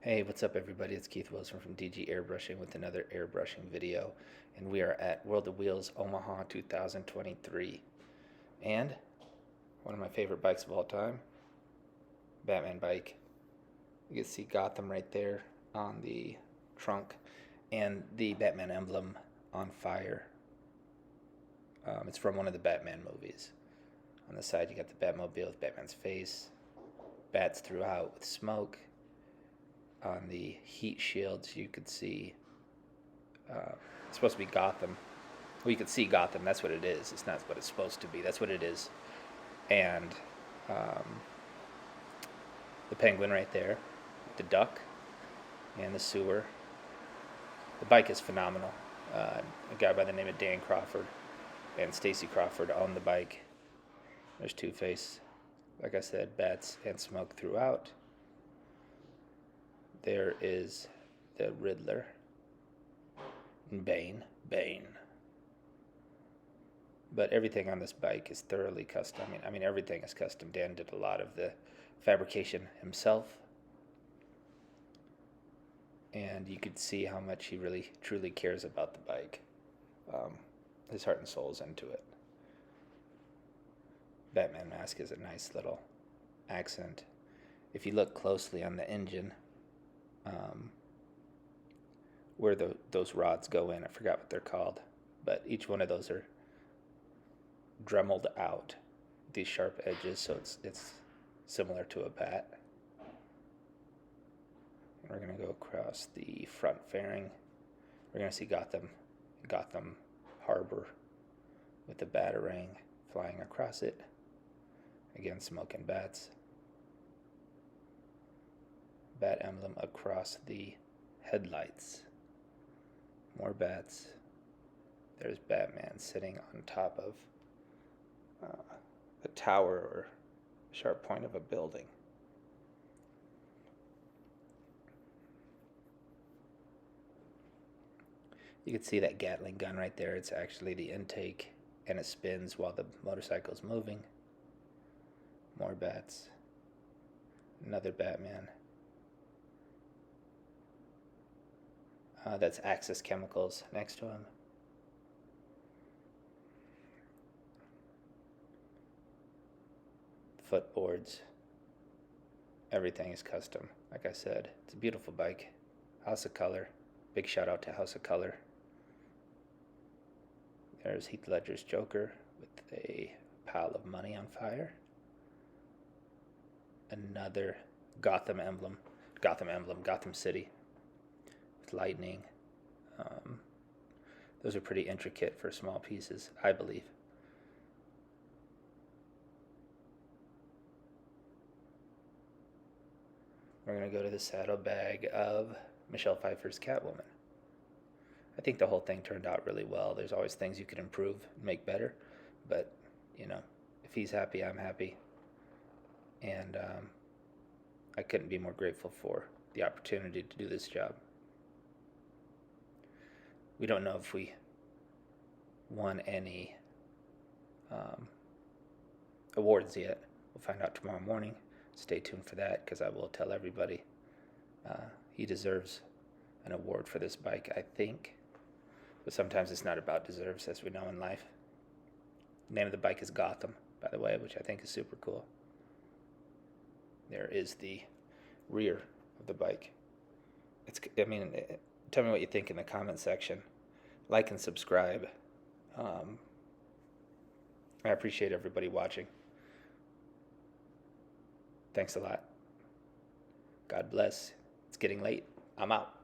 Hey, what's up, everybody? It's Keith Wilson from DG Airbrushing with another airbrushing video, and we are at World of Wheels Omaha 2023. And one of my favorite bikes of all time, Batman bike. You can see Gotham right there on the trunk, and the Batman emblem on fire. It's from one of the Batman movies. On the side, you got the Batmobile with Batman's face, bats throughout with smoke. On the heat shields, you could see it's supposed to be Gotham. Well, you could see Gotham. That's what it is. It's not what it's supposed to be. That's what it is. And um, the penguin right there, the duck, and the sewer. The bike is phenomenal. A guy by the name of Dan Crawford and Stacy Crawford own the bike. There's Two-Face. Like I said, bats and smoke throughout. There is the Riddler. And Bane. But everything on this bike is thoroughly custom. I mean, everything is custom. Dan did a lot of the fabrication himself. And you could see how much he really, truly cares about the bike. His heart and soul is into it. Batman mask is a nice little accent. If you look closely on the engine, where those rods go in, I forgot what they're called, but each one of those are dremeled out, these sharp edges, so it's similar to a bat. And we're going to go across the front fairing. We're going to see Gotham Harbor with the Batarang flying across it. Again, smoke and bats. Bat emblem across the headlights. More bats. There's Batman sitting on top of a tower or sharp point of a building. You can see that Gatling gun right there. It's actually the intake, and it spins while the motorcycle's moving. More bats. Another Batman. That's Axis Chemicals next to him. Footboards. Everything is custom. Like I said, it's a beautiful bike. House of Color. Big shout out to House of Color. There's Heath Ledger's Joker with a pile of money on fire. Another Gotham emblem, Gotham City with lightning. Those are pretty intricate for small pieces, I believe. We're going to go to the saddlebag of Michelle Pfeiffer's Catwoman. I think the whole thing turned out really well. There's always things you could improve and make better, but, if he's happy, I'm happy. And I couldn't be more grateful for the opportunity to do this job. We don't know if we won any awards yet. We'll find out tomorrow morning. Stay tuned for that, because I will tell everybody he deserves an award for this bike, I think. But sometimes it's not about deserves, as we know in life. The name of the bike is Gotham, by the way, which I think is super cool. There is the rear of the bike. Tell me what you think in the comment section. Like and subscribe. I appreciate everybody watching. Thanks a lot. God bless. It's getting late. I'm out.